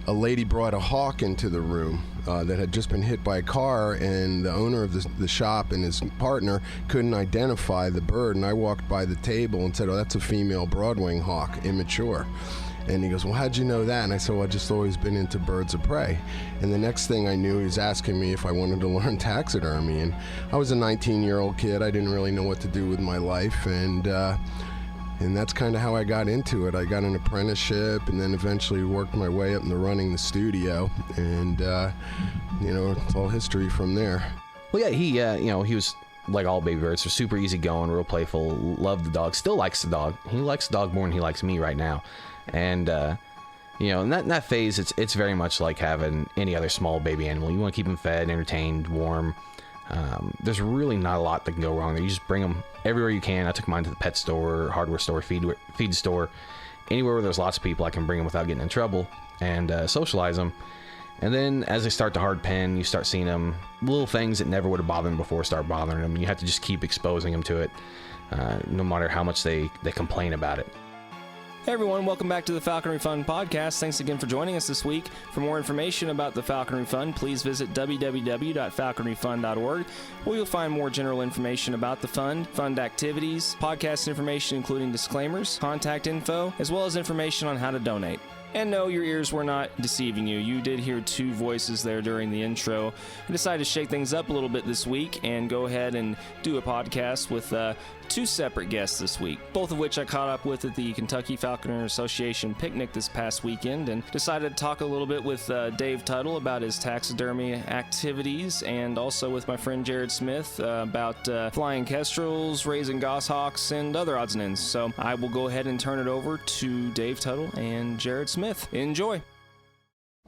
a lady brought a hawk into the room that had just been hit by a car, and the owner of the shop and his partner couldn't identify the bird. And I walked by the table and said, "Oh, that's a female broadwing hawk, immature." And he goes, "Well, how'd you know that?" And I said, "Well, I've just always been into birds of prey." And the next thing I knew, he was asking me if I wanted to learn taxidermy. And I was a 19-year-old kid. I didn't really know what to do with my life. And that's kind of how I got into it. I got an apprenticeship and then eventually worked my way up into running the studio. And, it's all history from there. Well, yeah, he was like all baby birds. They're super easy going, real playful, loved the dog, still likes the dog. He likes the dog more than he likes me right now. And, in that phase, it's very much like having any other small baby animal. You want to keep them fed, entertained, warm. There's really not a lot that can go wrong there. You just bring them everywhere you can. I took mine to the pet store, hardware store, feed store. Anywhere where there's lots of people, I can bring them without getting in trouble and socialize them. And then as they start to hard pen, you start seeing them, little things that never would have bothered them before start bothering them. You have to just keep exposing them to it, no matter how much they complain about it. Hey everyone, welcome back to the Falconry Fund podcast. Thanks again for joining us this week. For more information about the Falconry Fund, please visit www.falconryfund.org, where you'll find more general information about the fund, fund activities, podcast information including disclaimers, contact info, as well as information on how to donate. And no, your ears were not deceiving you. You did hear two voices there during the intro. I decided to shake things up a little bit this week and go ahead and do a podcast with two separate guests this week, both of which I caught up with at the Kentucky Falconer Association picnic this past weekend, and decided to talk a little bit with Dave Tuttle about his taxidermy activities, and also with my friend Jared Smith about flying kestrels, raising goshawks, and other odds and ends. So I will go ahead and turn it over to Dave Tuttle and Jared Smith. Enjoy.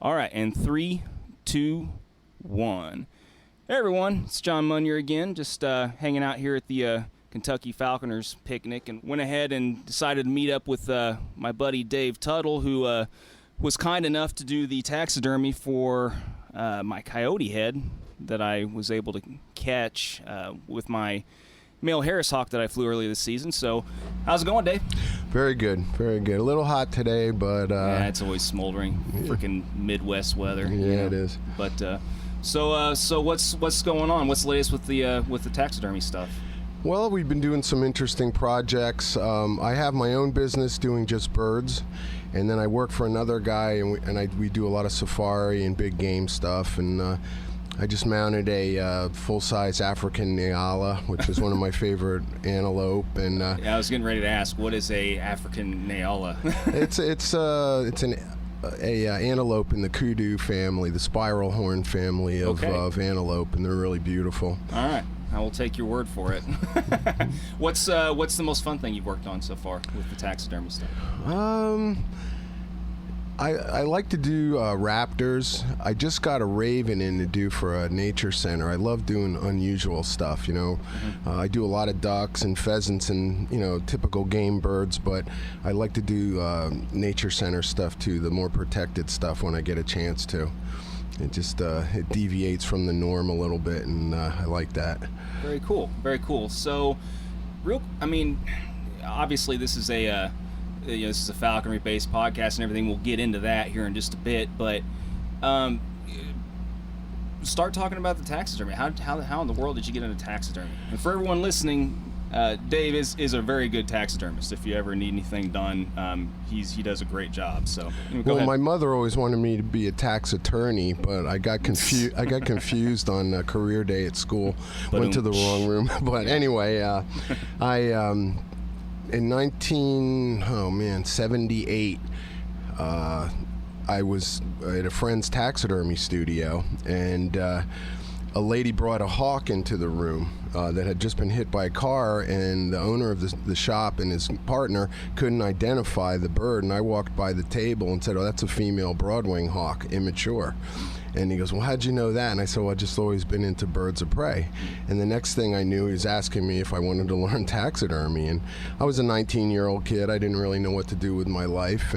All right, and 3, 2, 1. Hey everyone, it's John Munier again, just hanging out here at the Kentucky Falconers picnic, and went ahead and decided to meet up with my buddy Dave Tuttle, who was kind enough to do the taxidermy for my coyote head that I was able to catch with my male Harris hawk that I flew earlier this season. So how's it going, Dave? Very good, very good. A little hot today, but yeah, it's always smoldering. Freaking Midwest weather. Yeah, it is. But so what's going on? What's the latest with the taxidermy stuff? Well, we've been doing some interesting projects. I have my own business doing just birds, and then I work for another guy, and we do a lot of safari and big game stuff. And I just mounted a full-size African Nyala, which is one of my favorite antelope. And yeah, I was getting ready to ask, what is a African Nyala? it's an antelope in the kudu family, the spiral horn family of antelope, and they're really beautiful. All right, I will take your word for it. What's the most fun thing you've worked on so far with the taxidermy stuff? I like to do raptors. I just got a raven in to do for a nature center. I love doing unusual stuff, I do a lot of ducks and pheasants and, typical game birds, but I like to do nature center stuff too, the more protected stuff when I get a chance to. It just it deviates from the norm a little bit, and I like that. Very cool, very cool. So, obviously this is this is a falconry-based podcast and everything. We'll get into that here in just a bit, but start talking about the taxidermy. How in the world did you get into taxidermy? And for everyone listening, Dave is a very good taxidermist. If you ever need anything done, he does a great job. So go ahead. My mother always wanted me to be a tax attorney, but I got confused. I got confused on career day at school. Went to the wrong room. But anyway, in 1978, I was at a friend's taxidermy studio, and a lady brought a hawk into the room that had just been hit by a car, and the owner of the shop and his partner couldn't identify the bird. And I walked by the table and said, "Oh, that's a female broadwing hawk, immature." And he goes, "Well, how'd you know that?" And I said, "Well, I've just always been into birds of prey." And the next thing I knew, he was asking me if I wanted to learn taxidermy. And I was a 19-year-old kid. I didn't really know what to do with my life.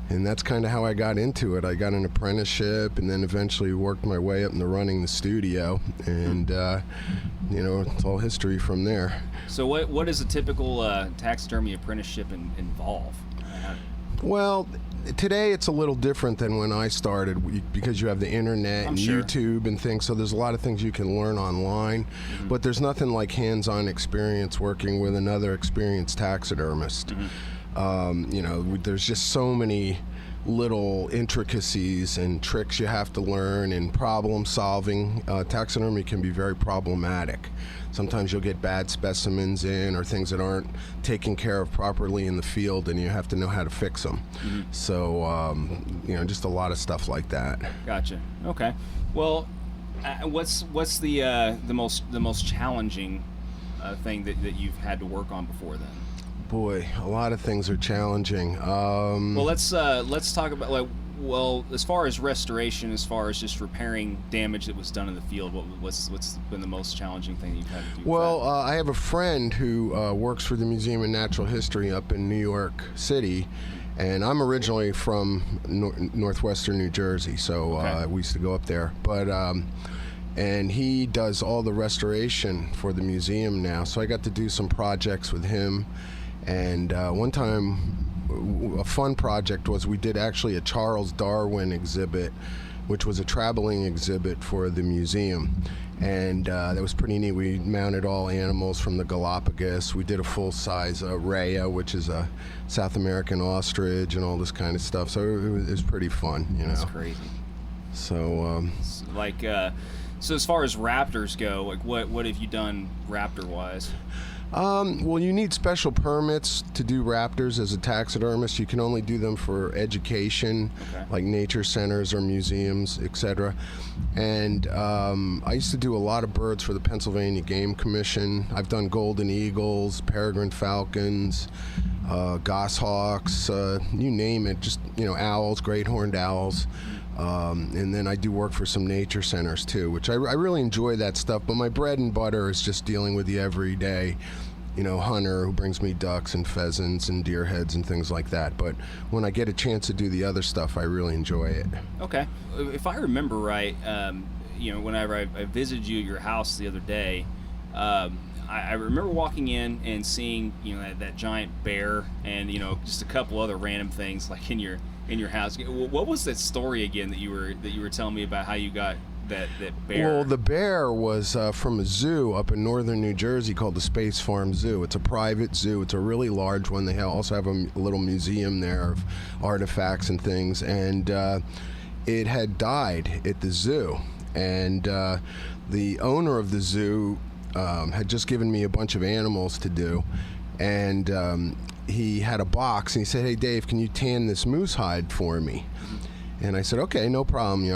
And that's kind of how I got into it. I got an apprenticeship and then eventually worked my way up into running the studio. And, it's all history from there. So what does a typical taxidermy apprenticeship involve? Well, today it's a little different than when I started because you have the internet and sure. YouTube and things, so there's a lot of things you can learn online, but there's nothing like hands-on experience working with another experienced taxidermist. There's just so many little intricacies and tricks you have to learn, and problem solving. Taxidermy can be very problematic. Sometimes you'll get bad specimens in or things that aren't taken care of properly in the field, and you have to know how to fix them. So, just a lot of stuff like that. Gotcha. Okay. Well, what's the most challenging thing that you've had to work on before then? Boy, a lot of things are challenging. Well, let's talk about as far as restoration, as far as just repairing damage that was done in the field. What's been the most challenging thing that you've had to do? Well, I have a friend who works for the Museum of Natural History up in New York City, and I'm originally from northwestern New Jersey, so we used to go up there. But and he does all the restoration for the museum now, so I got to do some projects with him. And one time, a fun project was we did actually a Charles Darwin exhibit, which was a traveling exhibit for the museum. And that was pretty neat. We mounted all animals from the Galapagos. We did a full-size rhea, which is a South American ostrich, and all this kind of stuff. So it was pretty fun, That's crazy. So, so as far as raptors go, what have you done raptor-wise? Well, you need special permits to do raptors as a taxidermist. You can only do them for education, like nature centers or museums, etc. And I used to do a lot of birds for the Pennsylvania Game Commission. I've done golden eagles, peregrine falcons, goshawks, you name it, just, owls, great horned owls. And then I do work for some nature centers too, which I really enjoy that stuff. But my bread and butter is just dealing with the everyday, hunter who brings me ducks and pheasants and deer heads and things like that. But when I get a chance to do the other stuff, I really enjoy it. Okay. If I remember right, whenever I visited you at your house the other day, I remember walking in and seeing, that giant bear and, just a couple other random things like in your house. What was that story again that you were telling me about how you got that bear? Well, the bear was from a zoo up in northern New Jersey called the Space Farm Zoo. It's a private zoo. It's a really large one. They also have a little museum there of artifacts and things. And it had died at the zoo. And the owner of the zoo had just given me a bunch of animals to do. And he had a box, and he said, "Hey, Dave, can you tan this moose hide for me?" And I said, "Okay, no problem.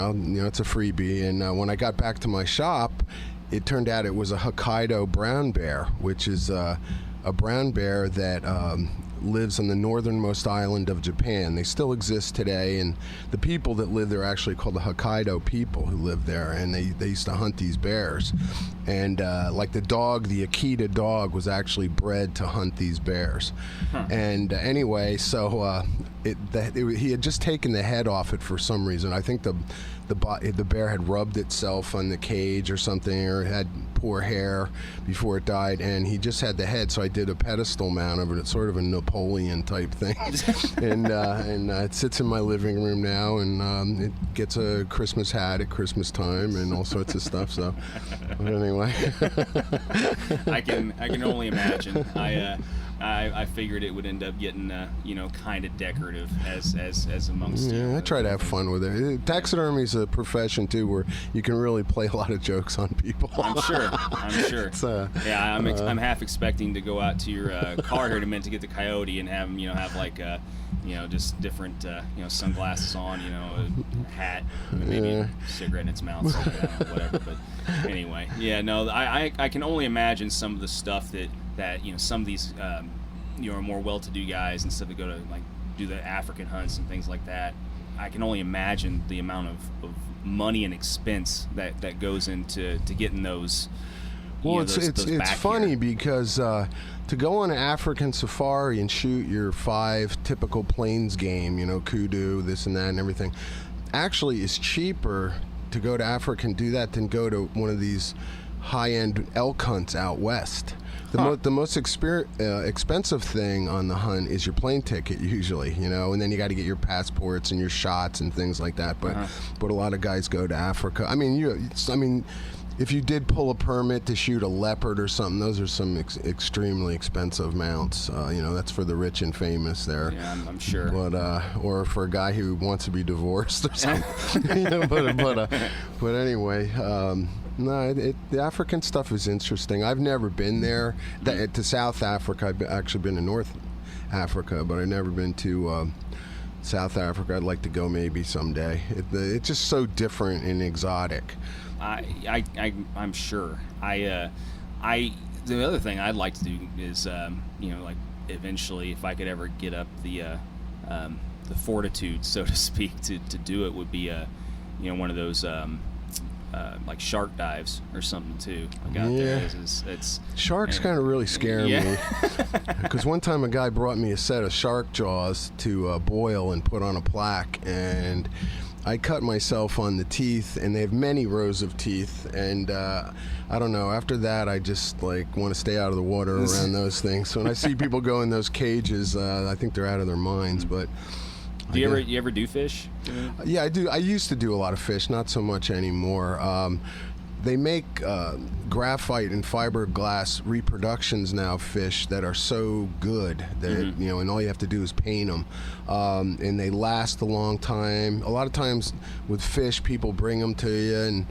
It's a freebie." And when I got back to my shop, it turned out it was a Hokkaido brown bear, which is a brown bear that lives on the northernmost island of Japan. They still exist today, and the people that live there are actually called the Hokkaido people who live there, and they used to hunt these bears. And like the dog, the Akita dog, was actually bred to hunt these bears. And anyway, so he had just taken the head off it for some reason. I think the bear had rubbed itself on the cage or something, or had poor hair before it died, and he just had the head. So I did a pedestal mount of it. It's sort of a Napoleon type thing, and it sits in my living room now, and it gets a Christmas hat at Christmas time and all sorts of stuff. So anyway, I can only imagine. I figured it would end up getting, kind of decorative as amongst. Yeah, I try to have fun with it. Taxidermy is a profession too, where you can really play a lot of jokes on people. I'm sure. I'm half expecting to go out to your car here in a minute to get the coyote and have him, have like, just different, sunglasses on, a hat, maybe a cigarette in its mouth, so, whatever. But anyway, I can only imagine some of the stuff that some of these are more well-to-do guys and stuff that go to like do the African hunts and things like that. I can only imagine the amount of money and expense that goes into getting those. Well, it's funny because to go on an African safari and shoot your 5 typical plains game, kudu, this and that and everything, actually is cheaper to go to Africa and do that than go to one of these high-end elk hunts out west. The most expensive thing on the hunt is your plane ticket usually, and then you got to get your passports and your shots and things like that. But a lot of guys go to Africa. I mean, if you did pull a permit to shoot a leopard or something, those are some extremely expensive mounts. That's for the rich and famous there. Yeah, I'm sure. But or for a guy who wants to be divorced or something. But anyway. No, the African stuff is interesting. I've never been there to South Africa. I've actually been to North Africa, but I've never been to South Africa. I'd like to go maybe someday. It's just so different and exotic. I'm sure. The other thing I'd like to do is like eventually, if I could ever get up the fortitude, so to speak, to do it, would be one of those. Like shark dives or something too. Like out there, it's sharks kind of really scare me. Because one time a guy brought me a set of shark jaws to boil and put on a plaque, and I cut myself on the teeth, and they have many rows of teeth, and I don't know. After that, I just want to stay out of the water around those things. So when I see people go in those cages, I think they're out of their minds. But do you ever do fish? Yeah, I do. I used to do a lot of fish, not so much anymore. They make graphite and fiberglass reproductions now of fish that are so good that and all you have to do is paint them, and they last a long time. A lot of times with fish, people bring them to you and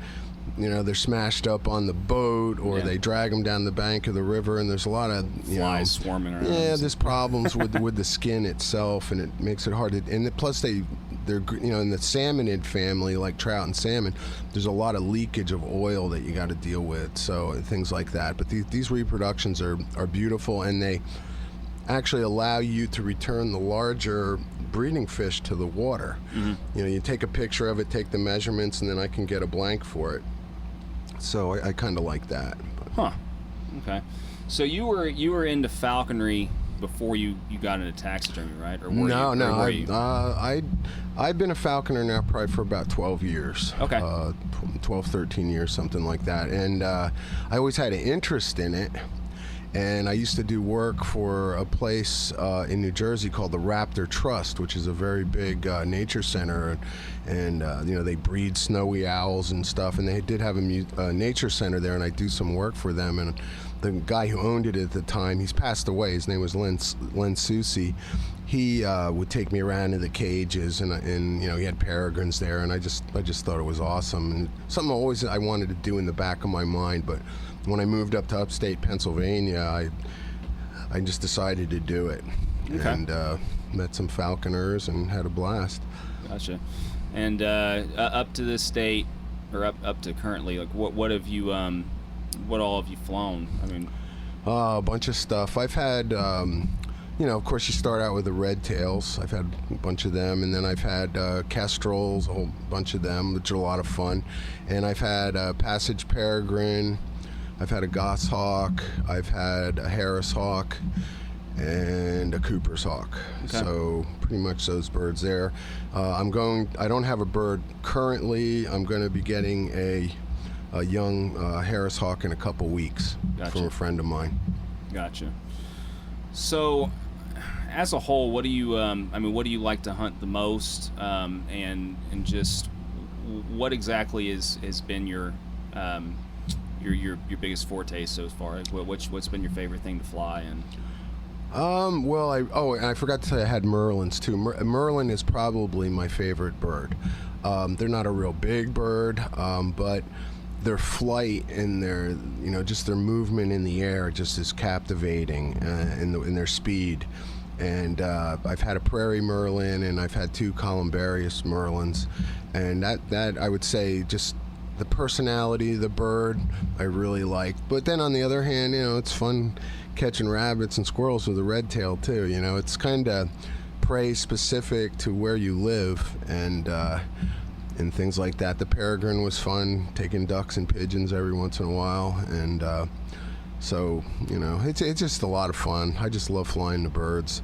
they're smashed up on the boat, or they drag them down the bank of the river, and there's a lot of flies swarming around. Yeah, there's problems with the skin itself, and it makes it hard to. And plus, they're in the salmonid family, like trout and salmon. There's a lot of leakage of oil that you got to deal with, so things like that. But these reproductions are beautiful, and they actually allow you to return the larger breeding fish to the water. You take a picture of it, take the measurements, and then I can get a blank for it. So I kind of like that. Huh. Okay. So you were into falconry before you got into taxidermy, right? Or were I've been a falconer now probably for about 12 years. Okay. 12, 13 years, something like that. And I always had an interest in it. And I used to do work for a place in New Jersey called the Raptor Trust, which is a very big nature center, and they breed snowy owls and stuff. And they did have a nature center there, and I do some work for them. And the guy who owned it at the time, he's passed away. His name was Len Susi. He would take me around to the cages, and he had peregrines there, and I just thought it was awesome, and something I wanted to do in the back of my mind, but when I moved up to upstate Pennsylvania, I just decided to do it. Okay. And met some falconers and had a blast. Gotcha. And up to this state, or up to currently, like what have you what all have you flown? I mean, a bunch of stuff. I've had of course you start out with the red tails. I've had a bunch of them, and then I've had kestrels, a whole bunch of them, which are a lot of fun. And I've had passage peregrine. I've had a goshawk, I've had a Harris hawk, and a Cooper's hawk. Okay. So pretty much those birds there. I don't have a bird currently. I'm going to be getting a young Harris hawk in a couple weeks. Gotcha. From a friend of mine. Gotcha. So, as a whole, what do you what do you like to hunt the most, and just what exactly has been your biggest forte so far? What's been your favorite thing to fly? And and I forgot to say I had merlins too. Merlin is probably my favorite bird. They're not a real big bird, but their flight and their just their movement in the air just is captivating, in their speed. And I've had a prairie merlin, and I've had 2 columbarius merlins, and that I would say just the personality of the bird I really like. But then on the other hand, it's fun catching rabbits and squirrels with a red tail too. It's kind of prey specific to where you live, and things like that. The peregrine was fun, taking ducks and pigeons every once in a while, and so it's just a lot of fun. I just love flying the birds.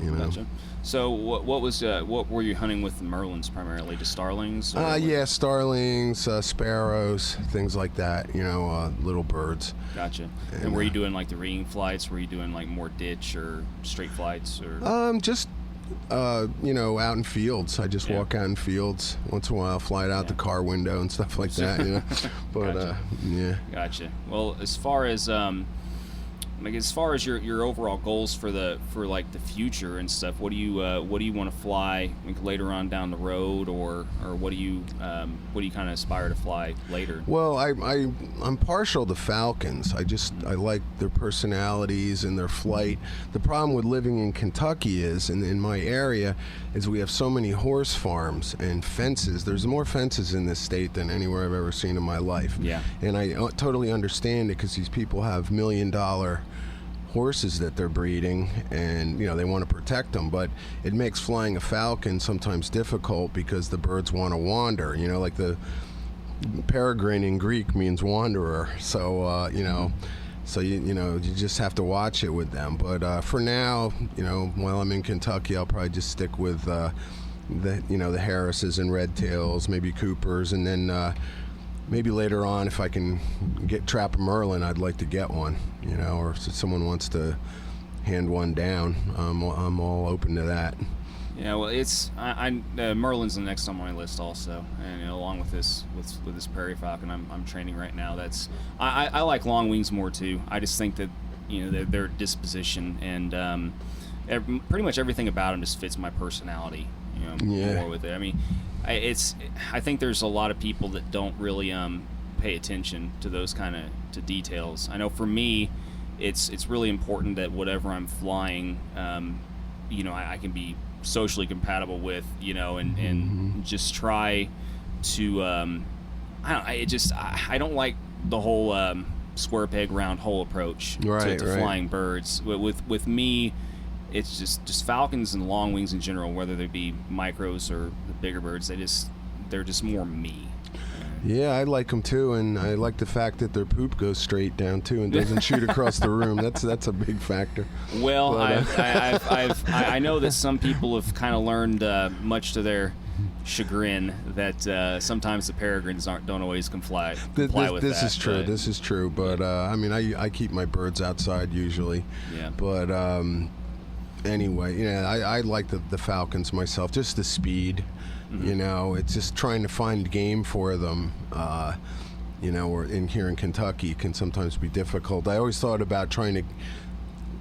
You know. Gotcha. So what were you hunting with the Merlins primarily? Just starlings? Yeah, starlings, sparrows, things like that. You know, little birds. Gotcha. And were you doing like the ringing flights? Were you doing like more ditch or straight flights or? Just you know, out in fields. I just walk out in fields once in a while, fly it out the car window and stuff like that. You know, but Gotcha. yeah. Gotcha. Well, as far as your overall goals for the future and stuff, what do you want to fly like later on down the road, or what do you kind of aspire to fly later? Well, I'm partial to falcons. I like their personalities and their flight. The problem with living in Kentucky is, in my area, is we have so many horse farms and fences. There's more fences in this state than anywhere I've ever seen in my life. Yeah. And I totally understand it, because these people have $1 million horses that they're breeding, and you know, they want to protect them, but it makes flying a falcon sometimes difficult because the birds want to wander. You know, like the peregrine in Greek means wanderer, so you know, so you know, you just have to watch it with them. But for now, you know, while I'm in Kentucky, I'll probably just stick with the Harrises and red tails, maybe Coopers, and then maybe later on, if I can trap a Merlin, I'd like to get one, you know, or if someone wants to hand one down, I'm all open to that. Yeah, well, it's Merlin's the next on my list also, and you know, along with this prairie falcon I'm training right now. I like long wings more too. I just think that, you know, their disposition and pretty much everything about them just fits my personality. You know, more with it. I mean, I think there's a lot of people that don't really pay attention to those kind of details. I know for me, it's really important that whatever I'm flying, you know, I can be socially compatible with, you know, and just try to I don't like the whole square peg round hole approach to flying birds. With me, it's just falcons and long wings in general, whether they be micros or the bigger birds, they're just more me. Yeah, I like them too, and I like the fact that their poop goes straight down too and doesn't shoot across the room. That's a big factor. Well, I know that some people have kind of learned, much to their chagrin, that sometimes the peregrines don't always comply with that. This is true. This is true. But I mean, I keep my birds outside usually. Yeah. But anyway, yeah, I like the falcons myself. Just the speed. You know, it's just trying to find game for them. You know, or here in Kentucky can sometimes be difficult. I always thought about trying to,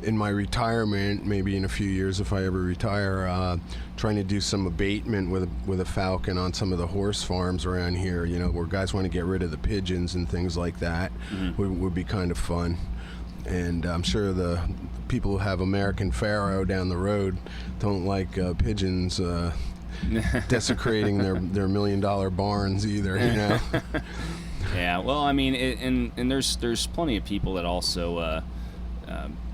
in my retirement, maybe in a few years if I ever retire, trying to do some abatement with a falcon on some of the horse farms around here. You know, where guys want to get rid of the pigeons and things like that. Would be kind of fun. And I'm sure the people who have American Pharaoh down the road don't like pigeons desecrating their $1 million barns either, you know. Yeah, well, I mean, and there's plenty of people that also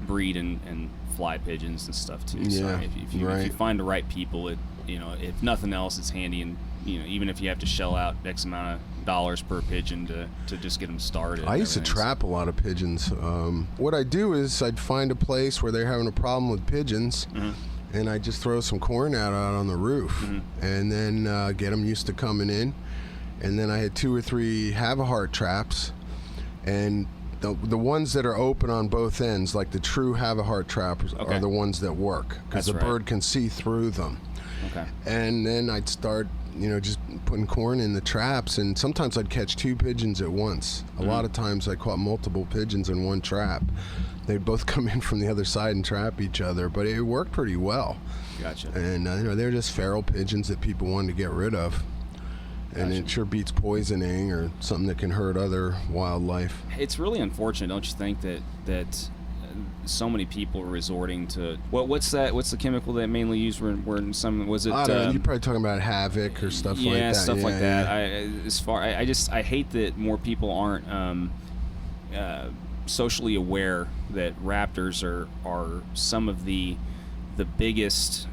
breed and fly pigeons and stuff too. Yeah, so if you find the right people, you know, if nothing else, it's handy. And you know, even if you have to shell out X amount of dollars per pigeon to just get them started. I used to trap a lot of pigeons. What I do is I'd find a place where they're having a problem with pigeons. And I just throw some corn out on the roof, and then get them used to coming in. And then I had 2 or 3 have-a-heart traps, and the ones that are open on both ends, like the true have-a-heart traps, are the ones that work, because the bird can see through them. Okay. And then I'd start, you know, just putting corn in the traps, and sometimes I'd catch 2 pigeons at once. A lot of times I caught multiple pigeons in one trap. They'd both come in from the other side and trap each other, but it worked pretty well. Gotcha. And you know, they're just feral pigeons that people wanted to get rid of. And it sure beats poisoning or something that can hurt other wildlife. It's really unfortunate, don't you think, that so many people are resorting to what's the chemical that mainly used were in some, was it? I don't know, you're probably talking about Havoc or stuff like that. Yeah, stuff like that. I hate that more people aren't socially aware that raptors are some of the biggest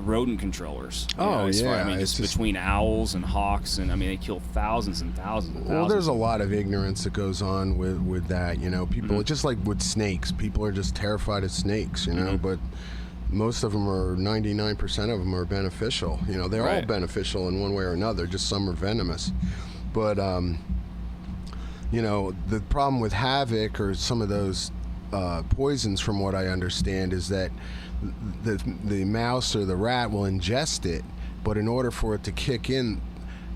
rodent controlers. Oh, I mean, it's just between owls and hawks, and I mean, they kill thousands and thousands and thousands. Well, there's a lot of ignorance that goes on with that. People just like with snakes. People are just terrified of snakes. But most of them are 99% of them are beneficial. They're all beneficial in one way or another. Just some are venomous. But the problem with havoc or some of those poisons, from what I understand, is that the mouse or the rat will ingest it, but in order for it to kick in,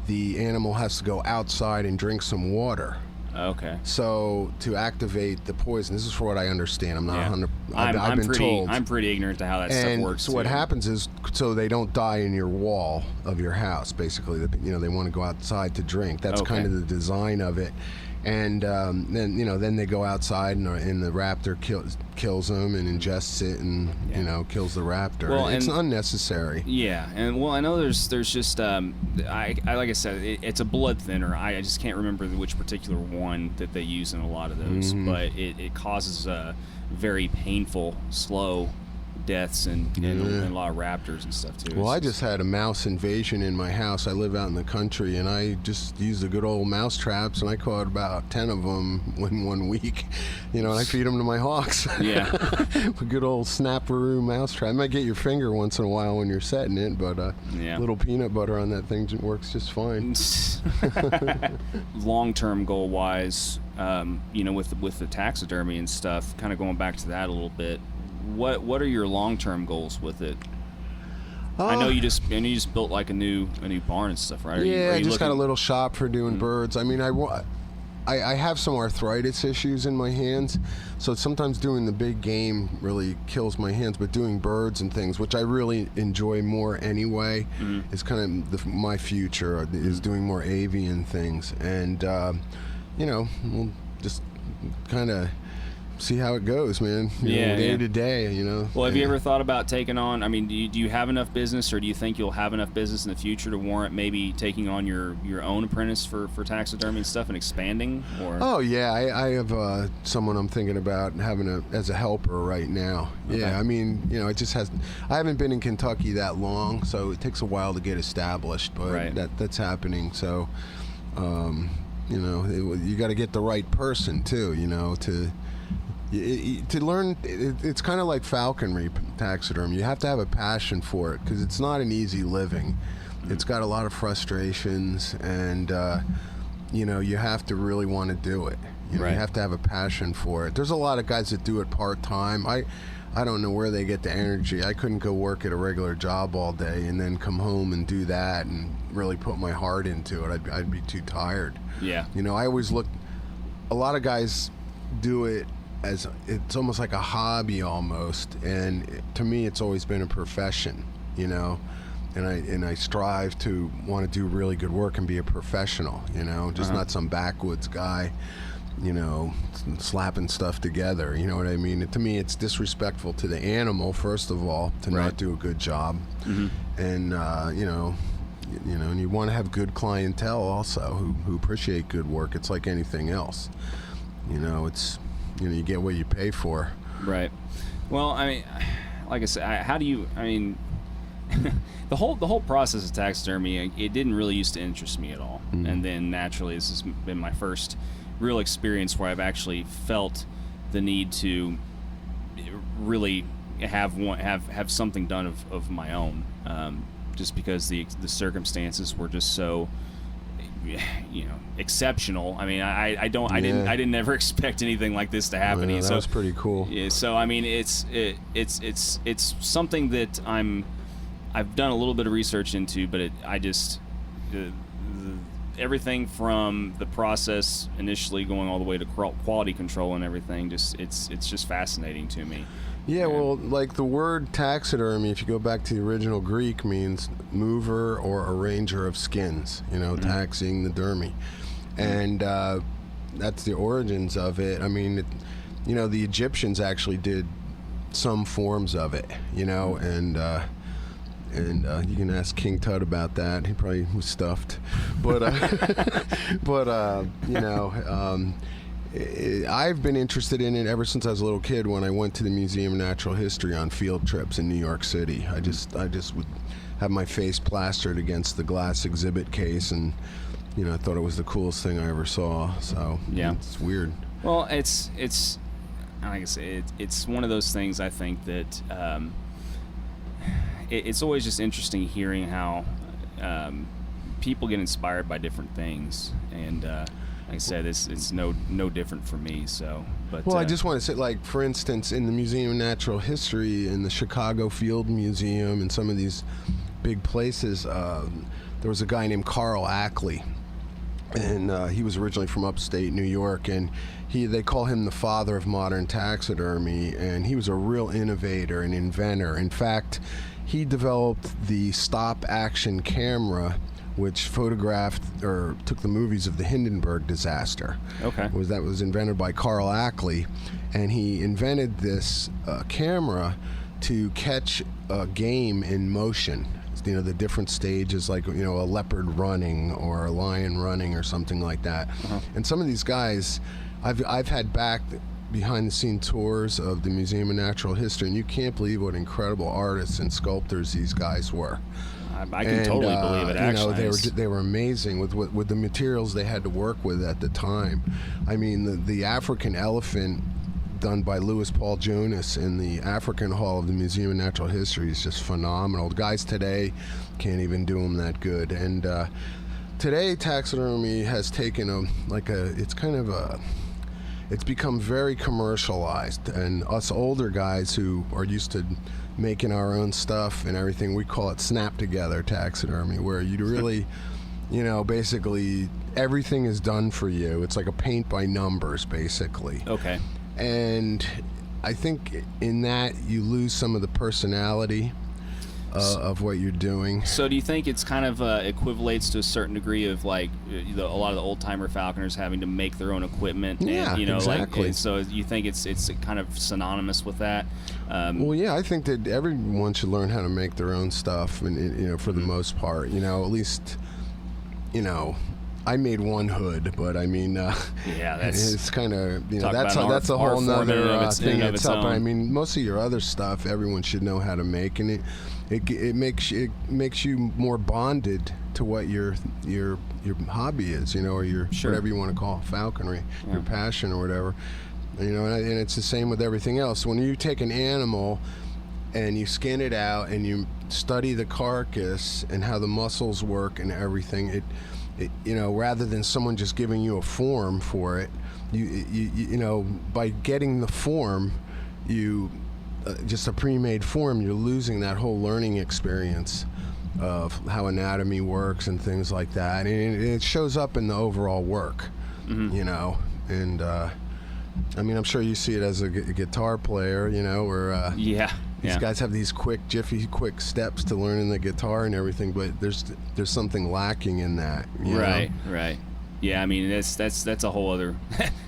the animal has to go outside and drink some water. Okay. So to activate the poison, this is for what I understand. I'm not 100. I've been told. I'm pretty ignorant to how that stuff works. So what happens is, so they don't die in your wall of your house. Basically, they want to go outside to drink. That's kind of the design of it. And then they go outside and the raptor kills them and ingests it and kills the raptor. Well, it's unnecessary. Yeah, and I know there's just like I said, it's a blood thinner. I just can't remember which particular one that they use in a lot of those, but it causes very painful, slow deaths and a lot of raptors and stuff too. Well, I just had a mouse invasion in my house. I live out in the country, and I just used the good old mouse traps, and I caught about 10 of them in 1 week. And I feed them to my hawks. Yeah. A good old snapperoo mouse trap. You might get your finger once in a while when you're setting it, but a little peanut butter on that thing works just fine. Long-term goal-wise, with the taxidermy and stuff, kind of going back to that a little bit, what are your long-term goals with it? I know you just built like a new barn and stuff, right? I just got a little shop for doing birds. I mean, I have some arthritis issues in my hands, so sometimes doing the big game really kills my hands. But doing birds and things, which I really enjoy more anyway, is kind of my future. Is doing more avian things, and we'll just kind of see how it goes, man. Day to day, Well, have you ever thought about taking on, I mean, do you have enough business, or do you think you'll have enough business in the future to warrant maybe taking on your own apprentice for taxidermy and stuff and expanding? Or? Oh, yeah. I have someone I'm thinking about having as a helper right now. Okay. Yeah, I mean, it just I haven't been in Kentucky that long, so it takes a while to get established, but that's happening. So, you got to get the right person, too, to learn. It's kind of like falconry taxidermy. You have to have a passion for it because it's not an easy living. It's got a lot of frustrations, and you have to really want to do it. You have to have a passion for it. There's a lot of guys that do it part-time. I don't know where they get the energy. I couldn't go work at a regular job all day and then come home and do that and really put my heart into it. I'd be too tired. Yeah. I always look. A lot of guys do it as it's almost like a hobby almost, and to me it's always been a profession, and I strive to want to do really good work and be a professional, just not some backwoods guy, slapping stuff together, you know what I mean? To me it's disrespectful to the animal, first of all, to not do a good job, and and you want to have good clientele also who appreciate good work. It's like anything else, it's you get what you pay for. Right. Well, I mean, like I said, how do you? I mean, the whole process of taxidermy, it didn't really used to interest me at all, and then naturally, this has been my first real experience where I've actually felt the need to really have something done of my own, just because the circumstances were just so exceptional. I mean, I didn't ever expect anything like this to happen. Yeah, that was pretty cool. Yeah, so I mean, it's something that I've done a little bit of research into, but everything from the process initially going all the way to quality control and everything, it's just fascinating to me. Yeah, well, like the word taxidermy, if you go back to the original Greek, means mover or arranger of skins, taxiing the dermy. And that's the origins of it. I mean, the Egyptians actually did some forms of it, and you can ask King Tut about that. He probably was stuffed. But, I've been interested in it ever since I was a little kid when I went to the Museum of Natural History on field trips in New York City. I just would have my face plastered against the glass exhibit case, and I thought it was the coolest thing I ever saw. So yeah, it's weird. Well, it's like I say, it's one of those things. I think that it's always just interesting hearing how people get inspired by different things, and like I said, it's no different for me. So, but I just want to say, like, for instance, in the Museum of Natural History, in the Chicago Field Museum, and some of these big places, there was a guy named Carl Ackley, and he was originally from upstate New York, and they call him the father of modern taxidermy, and he was a real innovator and inventor. In fact, he developed the stop-action camera, which photographed or took the movies of the Hindenburg disaster. Okay. That was invented by Carl Ackley, and he invented this camera to catch game in motion. The different stages, like a leopard running or a lion running or something like that. Uh-huh. And some of these guys, I've had back behind the scene tours of the Museum of Natural History, and you can't believe what incredible artists and sculptors these guys were. I can totally believe it. Actually, they were amazing with the materials they had to work with at the time. I mean, the African elephant done by Louis Paul Jonas in the African Hall of the Museum of Natural History is just phenomenal. The guys today can't even do them that good. And today, taxidermy has taken it's become very commercialized, and us older guys who are used to making our own stuff and everything, we call it snap together taxidermy, where you really basically everything is done for you. It's like a paint by numbers, basically. Okay. And I think in that you lose some of the personality of what you're doing. So do you think it's kind of equivalates to a certain degree of like a lot of the old timer falconers having to make their own equipment? Yeah, and, exactly. So you think it's kind of synonymous with that? Well, yeah, I think that everyone should learn how to make their own stuff, and for the most part, at least, I made one hood, but I mean, it's kind of that's a whole nother thing in itself. I mean, most of your other stuff, everyone should know how to make, and it makes you more bonded to what your hobby is, or your whatever you want to call it, falconry, your passion or whatever, and it's the same with everything else. When you take an animal and you skin it out and you study the carcass and how the muscles work and everything, it rather than someone just giving you a form for it, you by getting the form, just a pre-made form, you're losing that whole learning experience of how anatomy works and things like that, and it shows up in the overall work. Mm-hmm. And I mean, I'm sure you see it as a guitar player, where these guys have these quick steps to learning the guitar and everything, but there's something lacking in that. Right. Yeah, I mean that's a whole other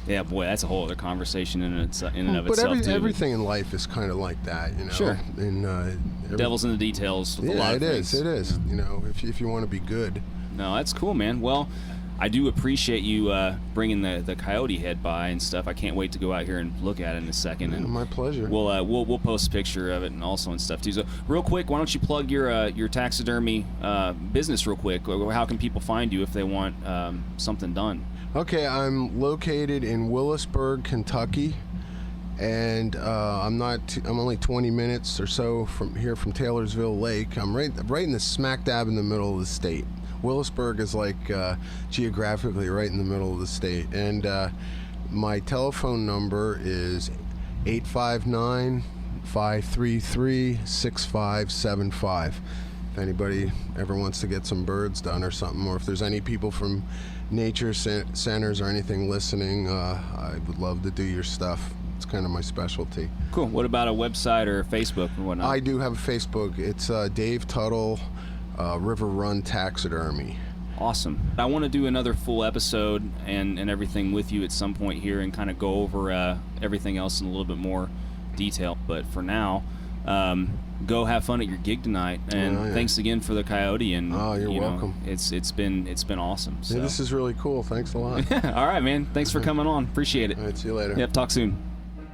that's a whole other conversation in and of itself. But everything in life is kind of like that, Sure. And devil's in the details with a lot of things. It is. If you want to be good. No, that's cool, man. Well, I do appreciate you bringing the coyote head by and stuff. I can't wait to go out here and look at it in a second. And my pleasure. We'll post a picture of it and stuff too. So real quick, why don't you plug your taxidermy business real quick? How can people find you if they want something done? Okay, I'm located in Willisburg, Kentucky, and I'm only 20 minutes or so from Taylorsville Lake. I'm right in the smack dab in the middle of the state. Willisburg is like geographically right in the middle of the state, and my telephone number is 859-533-6575. If anybody ever wants to get some birds done or something, or if there's any people from nature centers or anything listening, I would love to do your stuff. It's kind of my specialty. Cool. What about a website or Facebook or whatnot? I do have a Facebook. It's Dave Tuttle, River Run Taxidermy. Awesome. I want to do another full episode and everything with you at some point here and kind of go over everything else in a little bit more detail. But for now, go have fun at your gig tonight. And thanks again for the coyote. And you're welcome. It's been awesome. So. Yeah, this is really cool. Thanks a lot. All right, man. Thanks for coming on. Appreciate it. All right, see you later. Yep. Talk soon.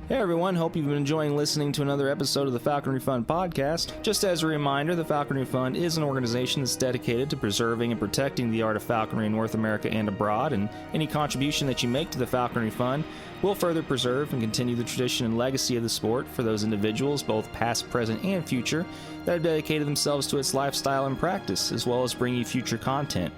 Hey everyone, hope you've been enjoying listening to another episode of the Falconry Fund podcast. Just as a reminder, the Falconry Fund is an organization that's dedicated to preserving and protecting the art of falconry in North America and abroad, and any contribution that you make to the Falconry Fund will further preserve and continue the tradition and legacy of the sport for those individuals, both past, present, and future, that have dedicated themselves to its lifestyle and practice, as well as bring you future content.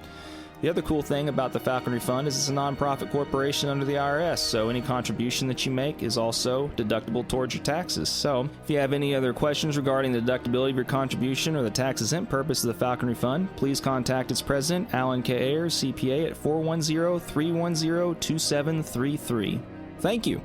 The other cool thing about the Falconry Fund is it's a non-profit corporation under the IRS, so any contribution that you make is also deductible towards your taxes. So, if you have any other questions regarding the deductibility of your contribution or the tax-exempt purpose of the Falconry Fund, please contact its president, Alan K. Ayers, CPA, at 410-310-2733. Thank you.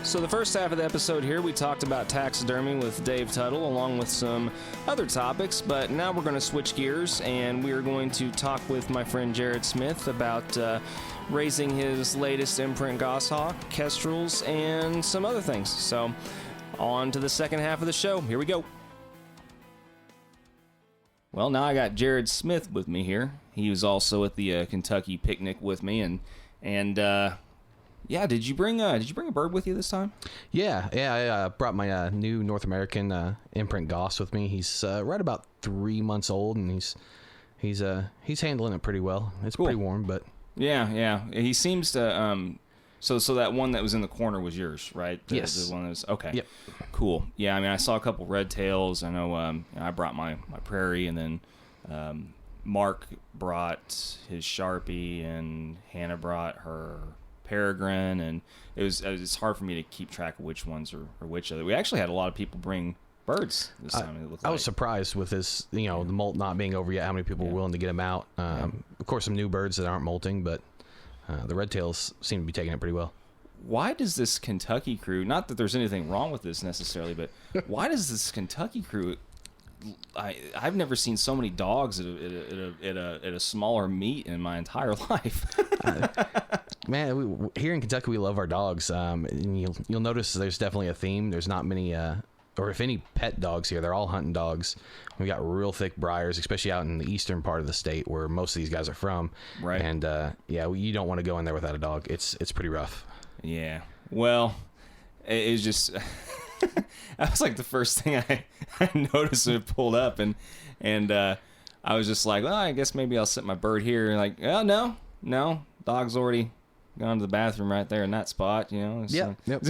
So the first half of the episode here, we talked about taxidermy with Dave Tuttle, along with some other topics, but now we're going to switch gears, and we are going to talk with my friend Jared Smith about raising his latest imprint goshawk, kestrels, and some other things. So on to the second half of the show. Here we go. Well, now I got Jared Smith with me here. He was also at the Kentucky picnic with me, and yeah, did you bring a bird with you this time? Yeah, I brought my new North American imprint goss with me. He's right about 3 months old, and he's handling it pretty well. It's cool. Pretty warm, but yeah. He seems to so that one that was in the corner was yours, right? Yes. The one that was okay. Yep. Cool. Yeah, I mean, I saw a couple red tails. I know I brought my prairie, and then Mark brought his Sharpie, and Hannah brought her peregrine, and it's hard for me to keep track of which ones are which other. We actually had a lot of people bring birds this time. I was surprised with this, the molt not being over yet, how many people were willing to get them out. Of course, some new birds that aren't molting, but the red tails seem to be taking it pretty well. Why does this Kentucky crew, not that there's anything wrong with this necessarily, but why does this Kentucky crew, I've never seen so many dogs at a smaller meet in my entire life. Man, here in Kentucky, we love our dogs. And you'll notice there's definitely a theme. There's not many, or if any, pet dogs here. They're all hunting dogs. We got real thick briars, especially out in the eastern part of the state where most of these guys are from. Right. And you don't want to go in there without a dog. It's pretty rough. Yeah. Well, it was just that was like the first thing I noticed when it pulled up, and I was just like, well, I guess maybe I'll set my bird here. And like, oh no, dog's already gone to the bathroom right there in that spot, So. Yep.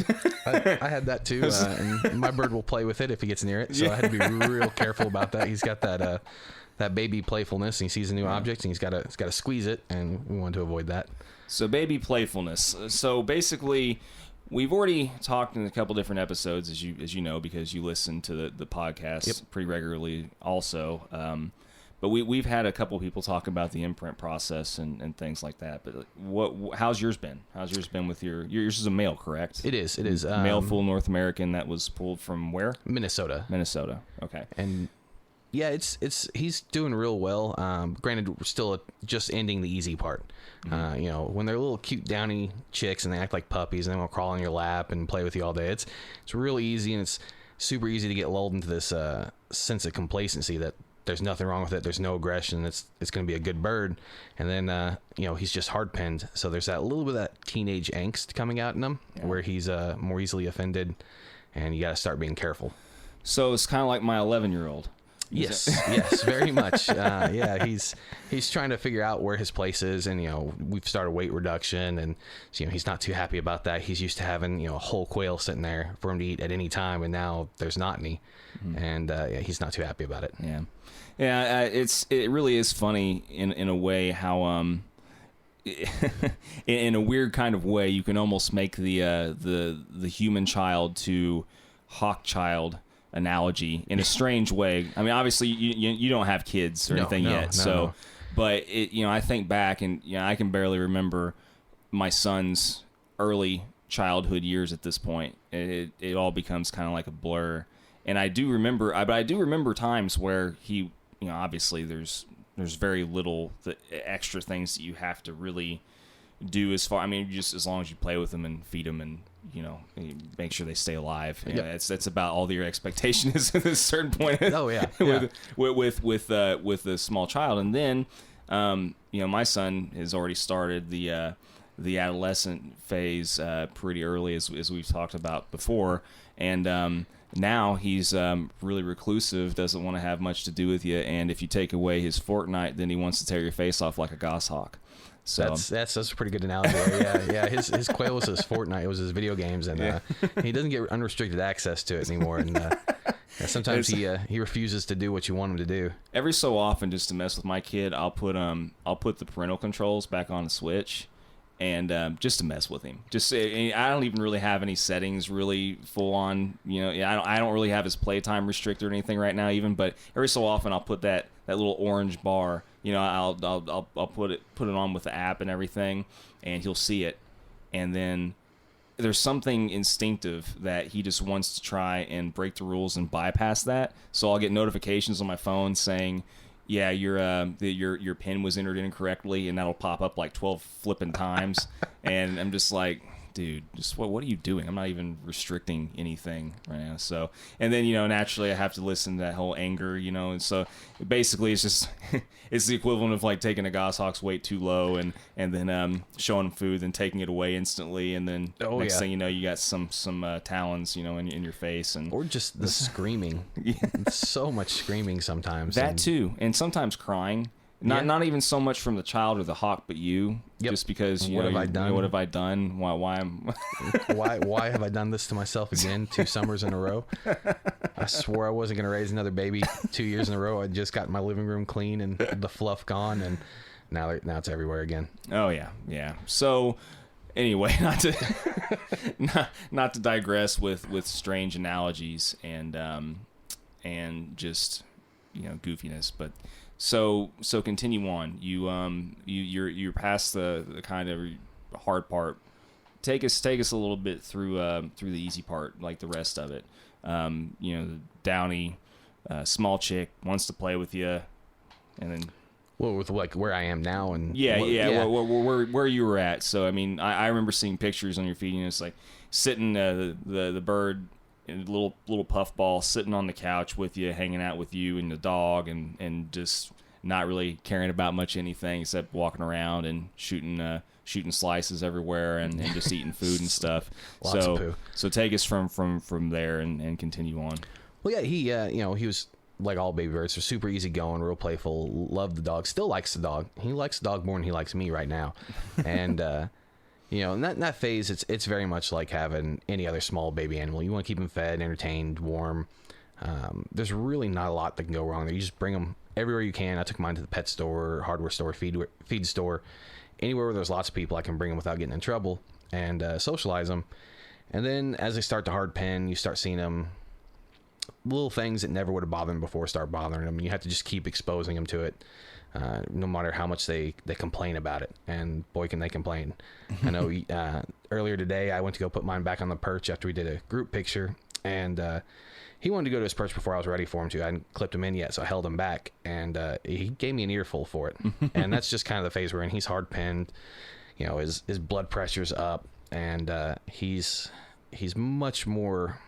I had that too, and my bird will play with it if he gets near it. So I had to be real careful about that. He's got that baby playfulness, and he sees a new object, and he's got to squeeze it, and we wanted to avoid that. So baby playfulness. So basically, we've already talked in a couple different episodes, as you know, because you listen to the podcast pretty regularly also. But we've had a couple people talk about the imprint process and things like that. But how's yours been? How's yours been with yours is a male, correct? It is. Male full North American that was pulled from where? Minnesota. Okay. And yeah, he's doing real well. Granted, we're still just ending the easy part. Mm-hmm. When they're little cute downy chicks and they act like puppies and they want to crawl on your lap and play with you all day, it's real easy, and it's super easy to get lulled into this sense of complacency that there's nothing wrong with it. There's no aggression. It's going to be a good bird. And then, he's just hard penned. So there's that little bit of that teenage angst coming out in him where he's more easily offended, and you got to start being careful. So it's kind of like my 11-year-old. Yes, very much. He's trying to figure out where his place is, and we've started weight reduction, and he's not too happy about that. He's used to having a whole quail sitting there for him to eat at any time, and now there's not any, and he's not too happy about it. It really is funny in a way how in a weird kind of way you can almost make the human child to hawk child analogy in a strange way. I mean, obviously you don't have kids or anything yet, so. But I think back, and I can barely remember my son's early childhood years at this point. It all becomes kind of like a blur, and I do remember times where he, obviously there's very little the extra things that you have to really do as far. I mean, just as long as you play with them and feed them and make sure they stay alive. That's about all that your expectation is at a certain point. Oh yeah, with a small child, and then my son has already started the adolescent phase pretty early, as we've talked about before, and now he's really reclusive, doesn't want to have much to do with you, and if you take away his Fortnite, then he wants to tear your face off like a goshawk. So that's a pretty good analogy. Yeah. His quail was his Fortnite. It was his video games, and he doesn't get unrestricted access to it anymore. And sometimes he refuses to do what you want him to do. Every so often, just to mess with my kid, I'll put the parental controls back on the Switch, and just to mess with him. I don't even really have any settings really full on. I don't really have his playtime restricted or anything right now even. But every so often, I'll put that little orange bar. I'll put it on with the app and everything, and he'll see it, and then there's something instinctive that he just wants to try and break the rules and bypass that. So I'll get notifications on my phone saying, yeah, your PIN was entered incorrectly, and that'll pop up like 12 flipping times, and I'm just like, dude, just what are you doing? I'm not even restricting anything right now. So, and then naturally I have to listen to that whole anger, and so basically it's just it's the equivalent of like taking a goshawk's weight too low and then showing him food, then taking it away instantly, and then next thing you know, you got some talons in your face, and or just the screaming. So much screaming sometimes. That too, and sometimes crying. Not even so much from the child or the hawk, but you. Yep. Just because what have I done? What have I done? Why am why have I done this to myself again 2 summers in a row? I swore I wasn't gonna raise another baby 2 years in a row. I just got my living room clean and the fluff gone, and now it's everywhere again. Oh yeah. So anyway, not to digress with strange analogies and just goofiness, but. So continue on. You're past the kind of hard part. Take us a little bit through the easy part, like the rest of it. The downy, small chick wants to play with you, and then. Well, with like where I am now and. Where you were at. So I mean, I remember seeing pictures on your feed, and it's like sitting the bird. Little puffball sitting on the couch with you, hanging out with you and the dog, and just not really caring about much anything except walking around and shooting slices everywhere and just eating food and stuff. Lots of poo. So take us from there and continue on. Well, yeah, he was like all baby birds. They're super easy going, real playful. Loved the dog. Still likes the dog. He likes the dog more than he likes me right now, and. In that phase, it's very much like having any other small baby animal. You want to keep them fed, entertained, warm. There's really not a lot that can go wrong there. You just bring them everywhere you can. I took mine to the pet store, hardware store, feed store. Anywhere where there's lots of people, I can bring them without getting in trouble and socialize them. And then as they start to hard pen, you start seeing them, little things that never would have bothered them before start bothering them. And you have to just keep exposing them to it. No matter how much they complain about it, and boy can they complain. I know earlier today I went to go put mine back on the perch after we did a group picture, and he wanted to go to his perch before I was ready for him to. I hadn't clipped him in yet, so I held him back, and he gave me an earful for it. And that's just kind of the phase we're in. He's hard pinned, his blood pressure's up, and he's much more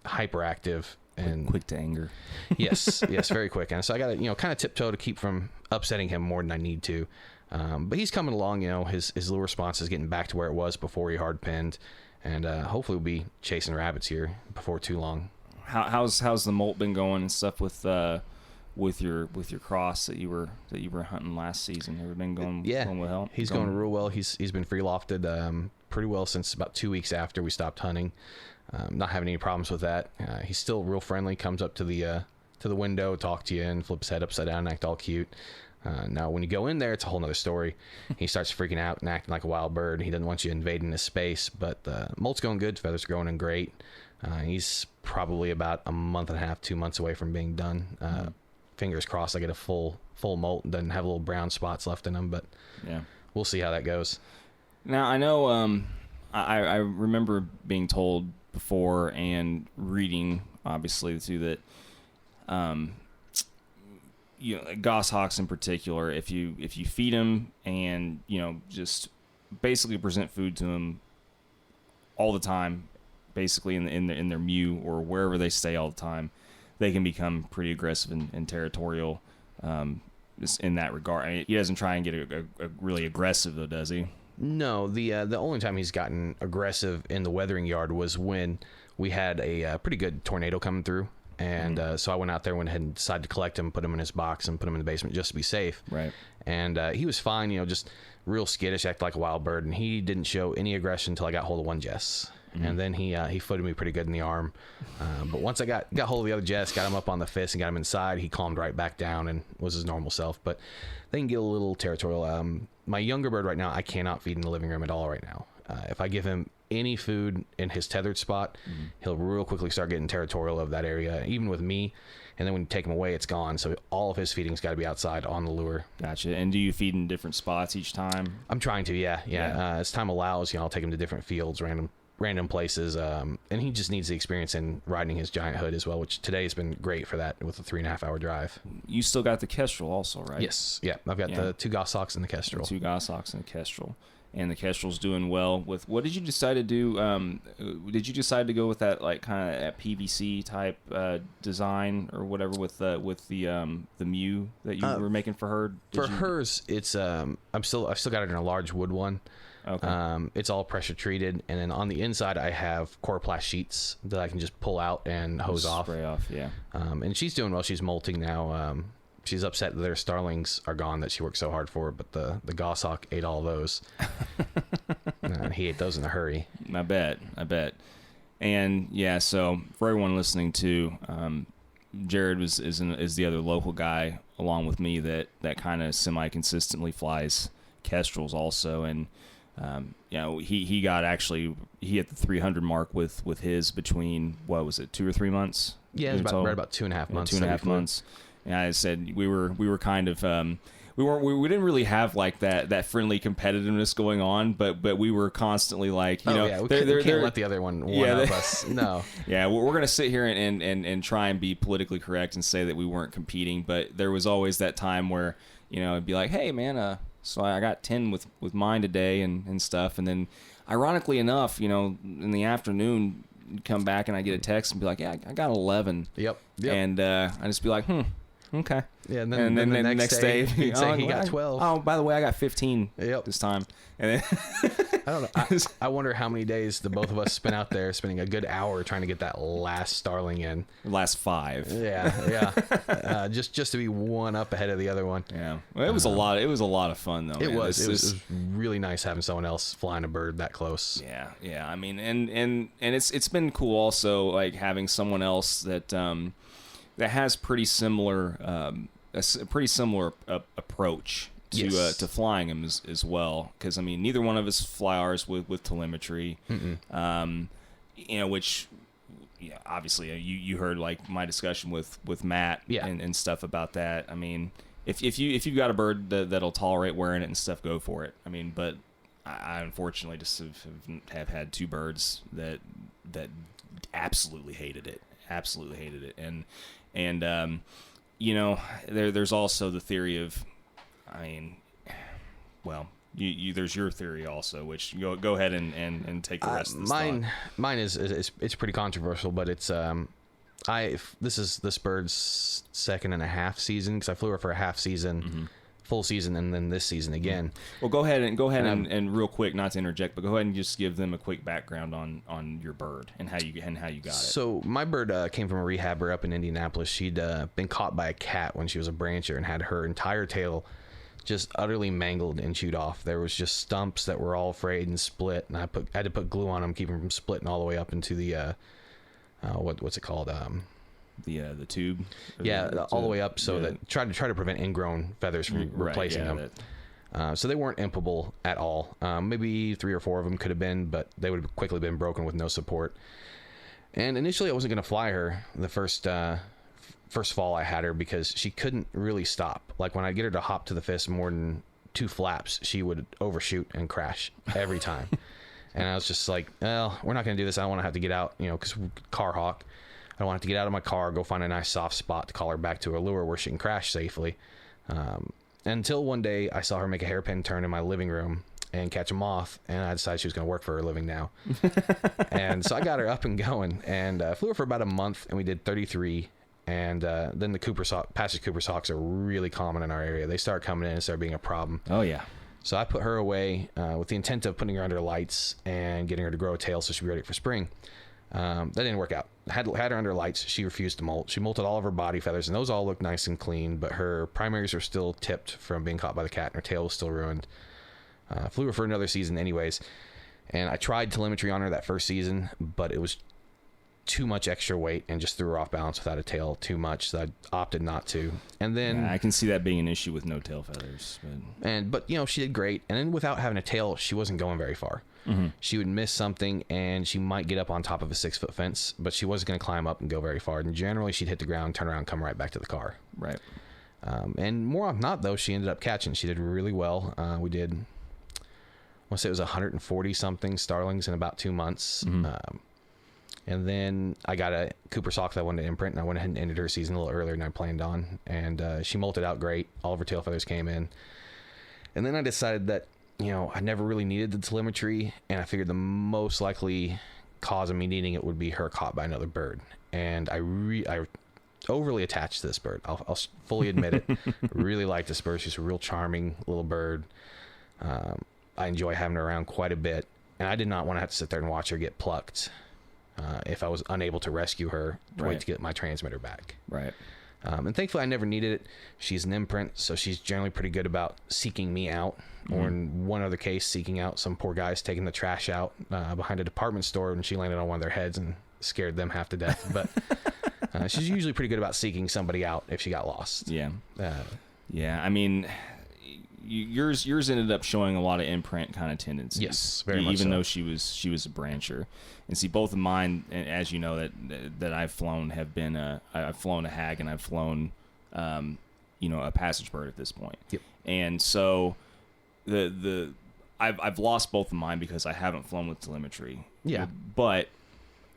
hyperactive and quick to anger. yes, very quick. And so I got to kind of tiptoe to keep from upsetting him more than I need to. But he's coming along. His little response is getting back to where it was before he hard pinned, and hopefully we'll be chasing rabbits here before too long. How's the molt been going and stuff with your cross that you were hunting last season? Have it been going well? He's going real well. He's been free lofted pretty well since about 2 weeks after we stopped hunting. Not having any problems with that. He's still real friendly. Comes up to the window, talk to you, and flip his head upside down and act all cute. Now, when you go in there, it's a whole nother story. He starts freaking out and acting like a wild bird. He doesn't want you invading his space, but molt's going good. Feathers are growing in great. He's probably about a month and a half, 2 months away from being done. Fingers crossed I get a full molt and doesn't have little brown spots left in him, but yeah, we'll see how that goes. Now, I know I remember being told before and reading, obviously, too, that goshawks in particular, if you feed them and just basically present food to them all the time, basically in their mew or wherever they stay all the time, they can become pretty aggressive and territorial in that regard. I mean, he doesn't try and get a really aggressive, though, does he? No, the only time he's gotten aggressive in the weathering yard was when we had a pretty good tornado coming through. And so I went out there, went ahead and decided to collect him, put him in his box, and put him in the basement just to be safe. Right. And he was fine, just real skittish, acted like a wild bird, and he didn't show any aggression until I got hold of one Jess. And then he footed me pretty good in the arm. But once I got hold of the other Jess, got him up on the fist and got him inside, he calmed right back down and was his normal self. But they can get a little territorial. My younger bird right now, I cannot feed in the living room at all right now. If I give him any food in his tethered spot, he'll real quickly start getting territorial of that area, even with me. And then when you take him away, it's gone. So all of his feeding's got to be outside on the lure. Gotcha. And do you feed in different spots each time? I'm trying to, yeah. As time allows, I'll take him to different fields, random places, and he just needs the experience in riding his giant hood as well, which today has been great for that with a 3.5-hour drive. You still got the kestrel also, right? Yes, yeah. I've got the 2 Goshawks and the kestrel. The 2 Goshawks and the kestrel. And the kestrel's doing well with. What did you decide to do? Did you decide to go with that like kind of that PVC type design or whatever with the mew that you were making for her? Hers, it's I've still got it in a large wood one. Okay. It's all pressure treated, and then on the inside I have coroplast sheets that I can just pull out and hose off. Spray off, yeah. And she's doing well. She's molting now. She's upset that their starlings are gone that she worked so hard for, but the goshawk ate all those. He ate those in a hurry. I bet. And yeah, so for everyone listening to, Jared is the other local guy along with me that kind of semi-consistently flies kestrels also, and he hit the 300 mark with his between, what was it, 2 or 3 months? Yeah, it was right about 2.5 months. 2.5 months. And I said we were kind of we didn't really have like that friendly competitiveness going on, but we were constantly like we can't let the other one up us. No. Yeah, we're gonna sit here and try and be politically correct and say that we weren't competing, but there was always that time where it'd be like, hey man, so I got 10 with mine today and stuff, and then ironically enough, in the afternoon, you'd come back and I get a text and be like, yeah, I got 11. Yep. And I just be like, okay. Yeah, and then the next day he'd say he got 12. Oh, by the way, I got 15 this time. And then I don't know. I wonder how many days the both of us spent out there spending a good hour trying to get that last starling in. Last 5. Yeah. Just to be one up ahead of the other one. Yeah. Well, it was a lot. It was a lot of fun though. It was really nice having someone else flying a bird that close. Yeah. I mean, and it's been cool also, like having someone else that has pretty similar approach to flying them as well, because I mean neither one of us fly ours with telemetry, which obviously you heard like my discussion with Matt and stuff about that. I mean if you've got a bird that'll tolerate wearing it and stuff, go for it. I mean, but I unfortunately just have had 2 birds that absolutely hated it, and there's also the theory of, I mean, well, there's your theory also, which go ahead and take the rest of this thought. Mine is it's pretty controversial, but it's this is this bird's 2.5 season, because I flew her for a half season, full season, and then this season again. Well, go ahead and real quick, not to interject, but go ahead and just give them a quick background on your bird and how you got it. So my bird came from a rehabber up in Indianapolis. She'd been caught by a cat when she was a brancher and had her entire tail just utterly mangled and chewed off. There was just stumps that were all frayed and split, and I had to put glue on them, keep them from splitting all the way up into the what's it called? The tube. All the way up, so that try to prevent ingrown feathers from replacing them. So they weren't impable at all. Maybe 3 or 4 of them could have been, but they would have quickly been broken with no support. And initially, I wasn't going to fly her the first fall I had her, because she couldn't really stop. Like when I get her to hop to the fist more than 2 flaps, she would overshoot and crash every time. And I was just like, well, we're not going to do this. I don't want to have to get out, because car hawk. I don't want to get out of my car, go find a nice soft spot to call her back to her lure where she can crash safely. Until one day I saw her make a hairpin turn in my living room and catch a moth, and I decided she was going to work for a living now. And so I got her up and going, and flew her for about a month, and we did 33. And then the Passage Cooper Hawks are really common in our area. They start coming in and start being a problem. Oh, yeah. So I put her away with the intent of putting her under lights and getting her to grow a tail so she'd be ready for spring. That didn't work out. Had her under lights. She refused to molt. She molted all of her body feathers, and those all looked nice and clean, but her primaries were still tipped from being caught by the cat, and her tail was still ruined. Flew her for another season anyways, and I tried telemetry on her that first season, but it was too much extra weight and just threw her off balance without a tail too much, so I opted not to. And then I can see that being an issue with no tail feathers. But you know, she did great, and then without having a tail, she wasn't going very far. She would miss something, and she might get up on top of a 6-foot fence, but she wasn't going to climb up and go very far. And generally, she'd hit the ground, turn around, come right back to the car. Right. And more often not, though, she ended up catching. She did really well. We did, I want to say it was 140 something starlings in about 2 months. And then I got a Cooper Hawk that I wanted to imprint, and I went ahead and ended her season a little earlier than I planned on. And she molted out great. All of her tail feathers came in. And then I decided that, you know, I never really needed the telemetry, and I figured the most likely cause of me needing it would be her caught by another bird. And I overly attached to this bird. I'll fully admit it. Really like this bird. She's a real charming little bird. I enjoy having her around quite a bit, and I did not want to have to sit there and watch her get plucked if I was unable to rescue her to wait to get my transmitter back. Right. And thankfully, I never needed it. She's an imprint, so she's generally pretty good about seeking me out, or in one other case, seeking out some poor guys taking the trash out behind a department store, and she landed on one of their heads and scared them half to death. But she's usually pretty good about seeking somebody out if she got lost. Yeah. Yeah, I mean, yours ended up showing a lot of imprint kind of tendencies. Yes, very much even so. though she was a brancher. And see, both of mine, as you know, that I've flown have been I've flown a hag, and I've flown a passage bird at this point. Yep. And so I've lost both of mine because I haven't flown with telemetry. Yeah. But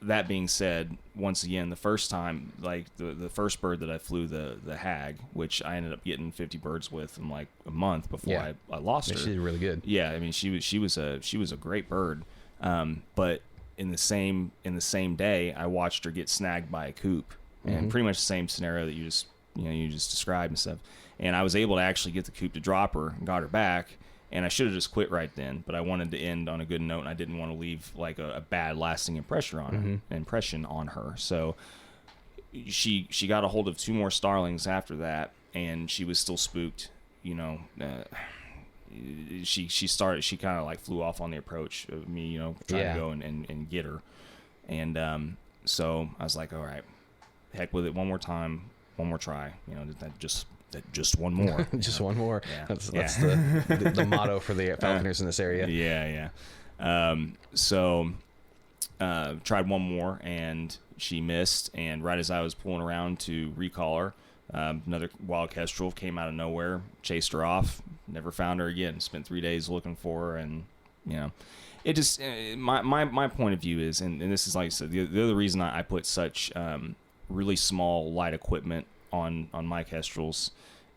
that being said, once again, the first time, like the first bird that I flew, the hag, which I ended up getting 50 birds with in like a month before I lost her. She did really good. Yeah, I mean she was a great bird. But in the same day, I watched her get snagged by a coop, and pretty much the same scenario that you just described and stuff. And I was able to actually get the coop to drop her and got her back. And I should have just quit right then, but I wanted to end on a good note, and I didn't want to leave like a bad lasting impression on her. So she got a hold of 2 more starlings after that, and she was still spooked. She kind of like flew off on the approach of me, trying to go and get her. And so I was like, all right, heck with it, one more time, one more try. Just one more. Just one more. Yeah. That's the motto for the Falconers in this area. Yeah. So tried one more, and she missed. And right as I was pulling around to recall her, another wild kestrel came out of nowhere, chased her off, never found her again. Spent 3 days looking for her, and it just my point of view is, and this is like I said, the other reason I put such really small light equipment on my kestrels,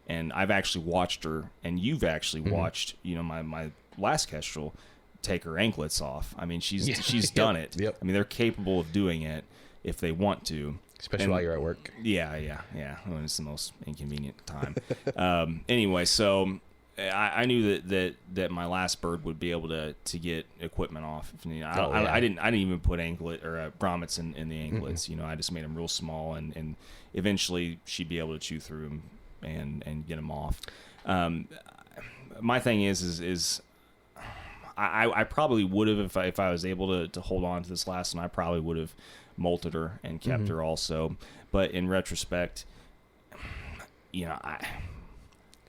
and I've actually watched her, and you've actually watched my last kestrel take her anklets off. I mean, she's done it. Yep. I mean, they're capable of doing it if they want to, especially while you're at work. Yeah. When it's the most inconvenient time. Anyway, so I knew that my last bird would be able to get equipment off. I didn't even put anklet or grommets in the anklets. I just made them real small, and eventually she'd be able to chew through them and get them off. My thing is I probably would have, if I was able to hold on to this last one, I probably would have molted her and kept her also. But in retrospect,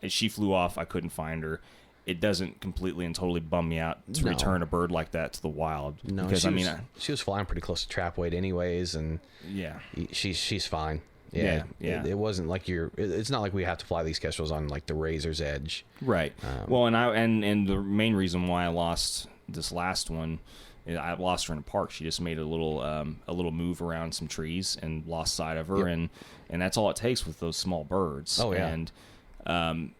she flew off. I couldn't find her. It doesn't completely and totally bum me out to return a bird like that to the wild. No, because she was flying pretty close to trap weight anyways, and she's fine. Yeah. It wasn't like it's not like we have to fly these kestrels on like the razor's edge. Right. Well, and the main reason why I lost this last one, I lost her in a park. She just made a little move around some trees and lost sight of her, and that's all it takes with those small birds. Oh yeah. And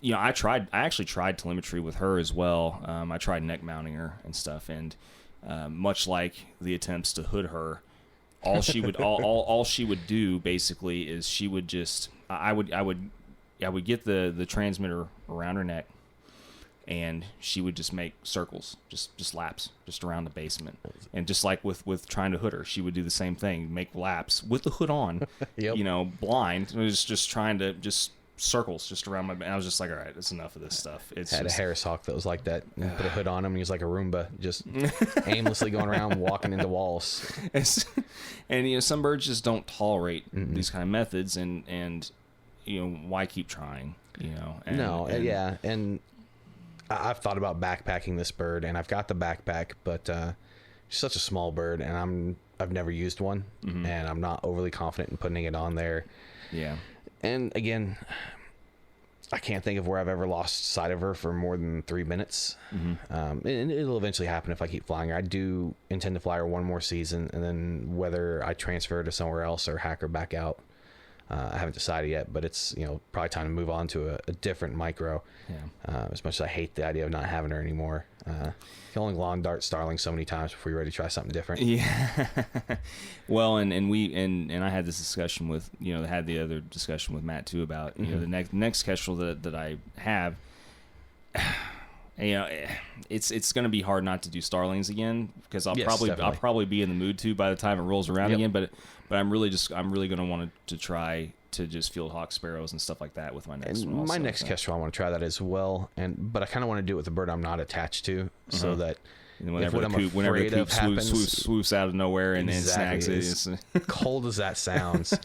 I actually tried telemetry with her as well. I tried neck mounting her and stuff, and much like the attempts to hood her, all she would all she would do basically is she would just I would get the transmitter around her neck, and she would just make circles, just laps, just around the basement. And just like with trying to hood her, she would do the same thing, make laps with the hood on, Yep. blind. It was just trying to just circles just around my. And I was just like, all right, that's enough of this stuff. It's Had just, a Harris Hawk that was like that. And put a hood on him, and he was like a Roomba, just aimlessly going around, walking into walls. and some birds just don't tolerate these kind of methods, and why keep trying? Yeah, and I've thought about backpacking this bird, and I've got the backpack, but she's such a small bird, and I've never used one, and I'm not overly confident in putting it on there. Yeah. And again, I can't think of where I've ever lost sight of her for more than 3 minutes. And it'll eventually happen if I keep flying her. I do intend to fly her one more season, and then whether I transfer her to somewhere else or hack her back out, I haven't decided yet. But it's probably time to move on to a different micro. Yeah. As much as I hate the idea of not having her anymore. You can only lawn dart starlings so many times before you're ready to try something different. Yeah. Well, and I had this discussion with had the other discussion with Matt too about the next kestrel that I have. It's going to be hard not to do starlings again, because I'll probably be in the mood to by the time it rolls around again. But I'm really going to want to try to just field hawk sparrows and stuff like that with my next one. My next kestrel, I want to try that as well, but I kind of want to do it with a bird I'm not attached to, so that whenever the coop swoops out of nowhere and then snags it. As cold as that sounds,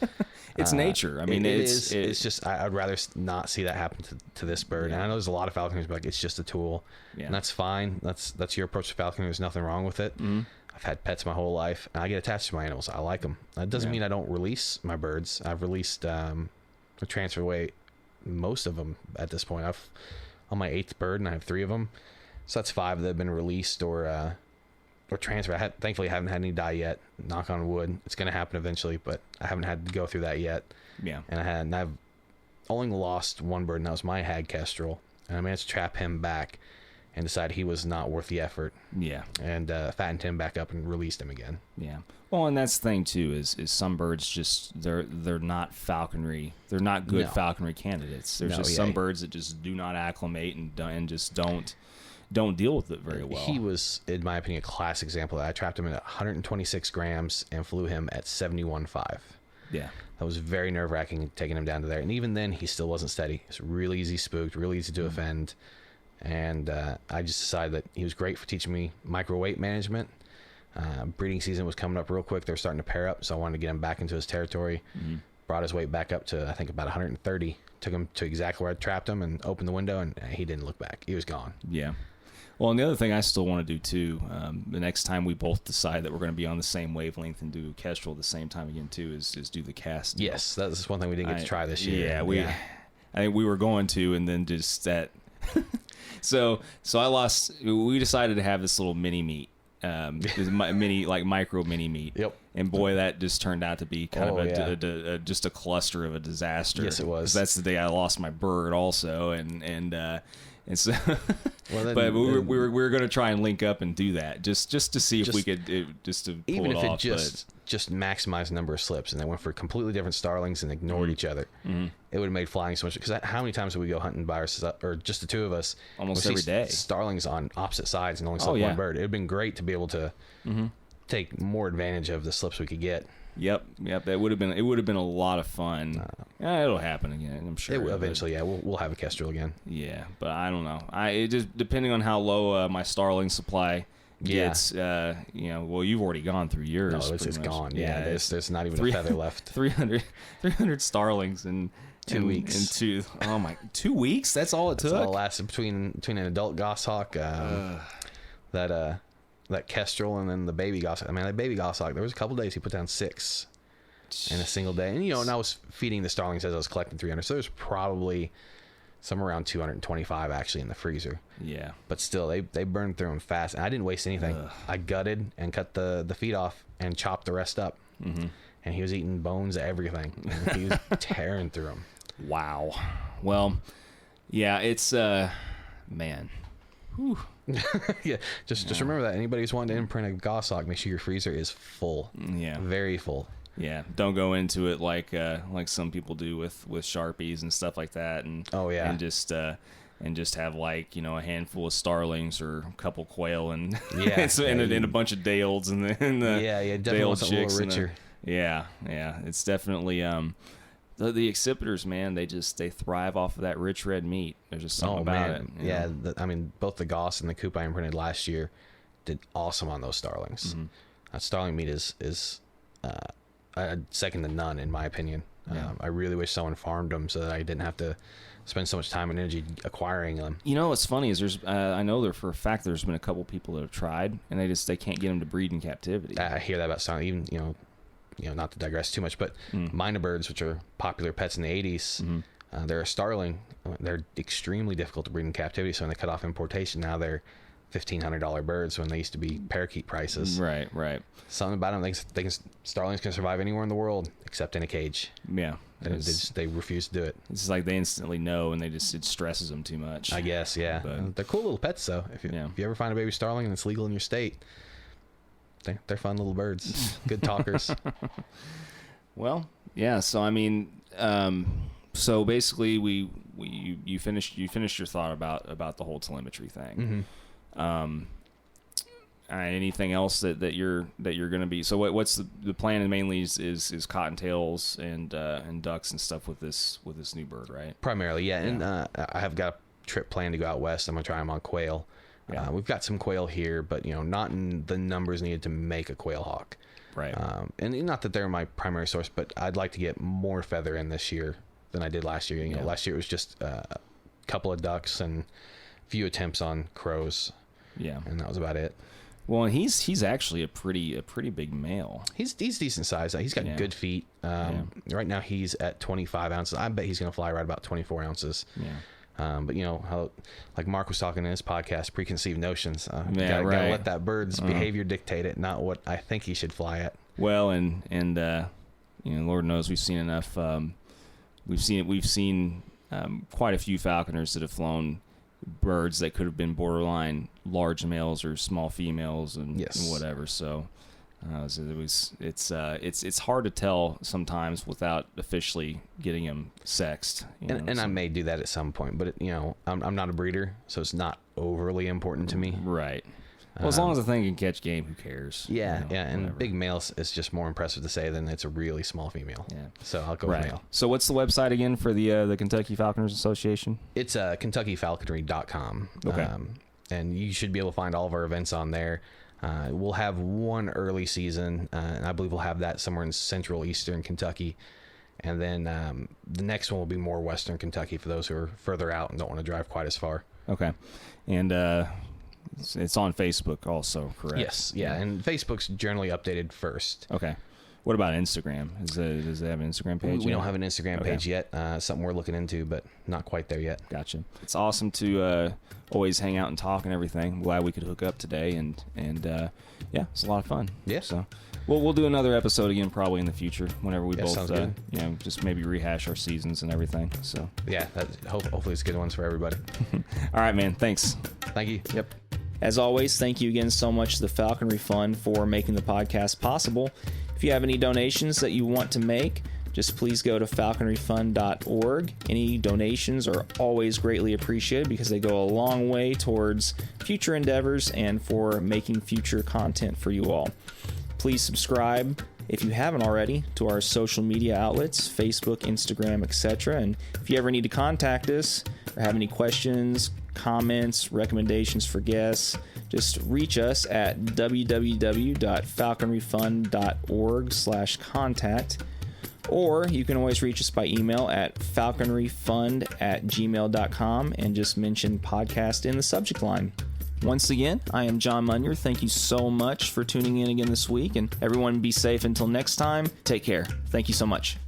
it's nature. I mean, it's just I'd rather not see that happen to this bird. And I know there's a lot of falconers like it's just a tool, and that's fine. That's your approach to falconry. There's nothing wrong with it. I've had pets my whole life, and I get attached to my animals. I like them. That doesn't mean I don't release my birds. I've released transfer away most of them at this point. I've on my 8th bird, and I have 3 of them. So that's 5 that have been released or transferred. Thankfully, I haven't had any die yet. Knock on wood. It's going to happen eventually, but I haven't had to go through that yet. Yeah. And I've only lost 1 bird, and that was my hag kestrel. And I managed to trap him back and decide he was not worth the effort. Yeah. And fattened him back up and released him again. Yeah. Well, and that's the thing too is some birds just they're not falconry. They're not good falconry candidates. There's some birds that just do not acclimate and just don't deal with it very well. He was, in my opinion, a class example. I trapped him at 126 grams and flew him at 71.5. Yeah. That was very nerve-wracking taking him down to there. And even then, he still wasn't steady. It's really easy spooked, really easy to offend. And I just decided that he was great for teaching me micro weight management. Breeding season was coming up real quick. They were starting to pair up, so I wanted to get him back into his territory. Brought his weight back up to, I think, about 130. Took him to exactly where I trapped him and opened the window, and he didn't look back. He was gone. Yeah. Well, and the other thing I still want to do too, the next time we both decide that we're going to be on the same wavelength and do kestrel at the same time again too, is do the cast. Yes, that's one thing we didn't get to try this year. Yeah, I think we were going to, and then just that. So I lost. We decided to have this little mini meet, micro mini meet. Yep. And boy, that just turned out to be kind of just a cluster of a disaster. Yes, it was. That's the day I lost my bird also, and so. But we were going to try and link up and do that just to see if we could just to pull even it if off, it just maximized the number of slips, and they went for completely different starlings and ignored each other. It would have made flying so much. Because how many times would we go hunting by ourselves, or just the 2 of us? Almost every day. Starlings on opposite sides and only slip one bird. It would have been great to be able to take more advantage of the slips we could get. Yep. It would have been a lot of fun. It'll happen again, I'm sure. It will eventually, we'll have a kestrel again. Yeah, but I don't know. It just depending on how low my starling supply gets. Well, you've already gone through yours. No, it's gone. Yeah, there's not even a feather left. 300 starlings in 2 weeks. 2 weeks? That's all it took? That's all it lasted between an adult goshawk, that kestrel, and then the baby goshawk. I mean, that baby goshawk, there was a couple days he put down 6 in a single day. And, and I was feeding the starlings as I was collecting 300. So there's probably somewhere around 225 actually in the freezer. Yeah. But still, they burned through them fast. And I didn't waste anything. I gutted and cut the feet off and chopped the rest up. And he was eating bones, everything. And he was tearing through them. Wow. Well, Yeah, it's man. Whew. Yeah, just remember that anybody who's wanting to imprint a Goshawk, make sure your freezer is full. Yeah, very full. Yeah, don't go into it like some people do with Sharpies and stuff like that, and and just have like, you know, a handful of starlings or a couple quail and and a bunch of Dales and the definitely something a little richer. It's definitely the exhibitors, man, they thrive off of that rich red meat. There's just something about it. Yeah, I mean, both the Goss and the Coop I imprinted last year did awesome on those starlings. Mm-hmm. That starling meat is second to none in my opinion. Yeah. I really wish someone farmed them so that I didn't have to spend so much time and energy acquiring them. You know what's funny is there's I know there for a fact there's been a couple people that have tried and they can't get them to breed in captivity. I hear that about starling. Even you know, not to digress too much, but mynah birds, which are popular pets in the 80s, they're a starling. They're extremely difficult to breed in captivity. So when they cut off importation, now they're $1,500 birds when they used to be parakeet prices. Right. Something about them, starlings can survive anywhere in the world except in a cage. Yeah. They refuse to do it. It's like they instantly know, and it stresses them too much. I guess, yeah. But they're cool little pets, though. If you ever find a baby starling and it's legal in your state, they're fun little birds. Good talkers. Well, yeah. So I mean, so basically, you finished your thought about the whole telemetry thing. Mm-hmm. Anything else that you're going to be? So what's the plan? And mainly is cottontails and ducks and stuff with this new bird, right? Primarily, yeah. And I have got a trip planned to go out west. I'm gonna try them on quail. Yeah. We've got some quail here, but not in the numbers needed to make a quail hawk. Right. And not that they're my primary source, but I'd like to get more feather in this year than I did last year. Last year it was just a couple of ducks and a few attempts on crows. Yeah. And that was about it. Well, and he's actually a pretty big male. He's decent size. He's got good feet. Right now he's at 25 ounces. I bet he's going to fly right about 24 ounces. Yeah. But how, like Mark was talking in his podcast, preconceived notions. Gotta let that bird's behavior dictate it, not what I think he should fly at. Well, and Lord knows we've seen enough. We've seen quite a few falconers that have flown birds that could have been borderline large males or small females and whatever. So. It's hard to tell sometimes without officially getting them sexed. I may do that at some point, but I'm not a breeder, so it's not overly important to me. Right. Well, as long as the thing can catch game, who cares? Yeah, and whatever. Big males is just more impressive to say than it's a really small female. Yeah. So I'll go with male. So what's the website again for the Kentucky Falconers Association? It's KentuckyFalconry.com. Okay. And you should be able to find all of our events on there. We'll have one early season, and I believe we'll have that somewhere in central eastern Kentucky. And then the next one will be more western Kentucky for those who are further out and don't want to drive quite as far. Okay. And it's on Facebook also, correct? Yes. Yeah. And Facebook's generally updated first. Okay. What about Instagram? Does it have an Instagram page? We don't have an Instagram page yet. Something we're looking into, but not quite there yet. Gotcha. It's awesome to always hang out and talk and everything. I'm glad we could hook up today, and it's a lot of fun. Yeah. So, we'll do another episode again probably in the future whenever we both just maybe rehash our seasons and everything. So yeah, hopefully it's good ones for everybody. All right, man. Thanks. Thank you. Yep. As always, thank you again so much to the Falconry Fund for making the podcast possible. If you have any donations that you want to make, just please go to falconryfund.org. Any donations are always greatly appreciated because they go a long way towards future endeavors and for making future content for you all. Please subscribe, if you haven't already, to our social media outlets, Facebook, Instagram, etc. And if you ever need to contact us or have any questions, comments, recommendations for guests, just reach us at www.falconryfund.org/contact, or you can always reach us by email at falconryfund@gmail.com and just mention podcast in the subject line. Once again, I am John Munier. Thank you so much for tuning in again this week, and everyone be safe until next time. Take care. Thank you so much.